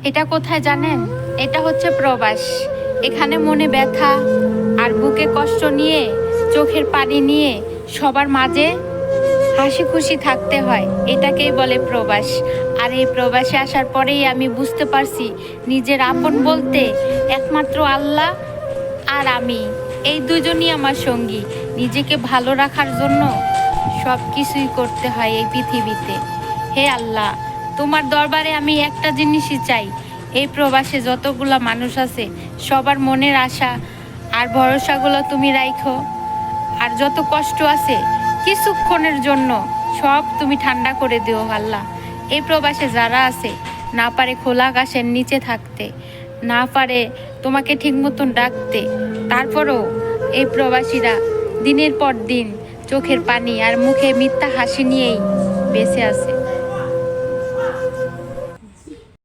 এটা কোথায় জানেন? এটা হচ্ছে প্রবাস। এখানে মনে ব্যথা আর বুকে কষ্ট নিয়ে, চোখের পানি নিয়ে সবার মাঝে হাসি খুশি থাকতে হয়। এটাকেই বলে প্রবাস। আর এই প্রবাসে আসার পরেই আমি বুঝতে পারছি নিজের আপন বলতে একমাত্র আল্লাহ আর আমি, এই দুজনই আমার সঙ্গী। নিজেকে ভালো রাখার জন্য সব কিছুই করতে হয় এই পৃথিবীতে। হে আল্লাহ, তোমার দরবারে আমি একটা জিনিসই চাই, এই প্রবাসে যতগুলা মানুষ আছে সবার মনের আশা আর ভরসাগুলো তুমি রাখো। আর যত কষ্ট আছে কিছুক্ষণের জন্য সব তুমি ঠান্ডা করে দিও আল্লাহ। এই প্রবাসে যারা আছে না পারে খোলা আকাশের নিচে থাকতে, না পারে তোমাকে ঠিক মতন ডাকতে, তারপরেও এই প্রবাসীরা দিনের পর দিন চোখের পানি আর মুখে মিথ্যা হাসি নিয়েই বেঁচে আছে।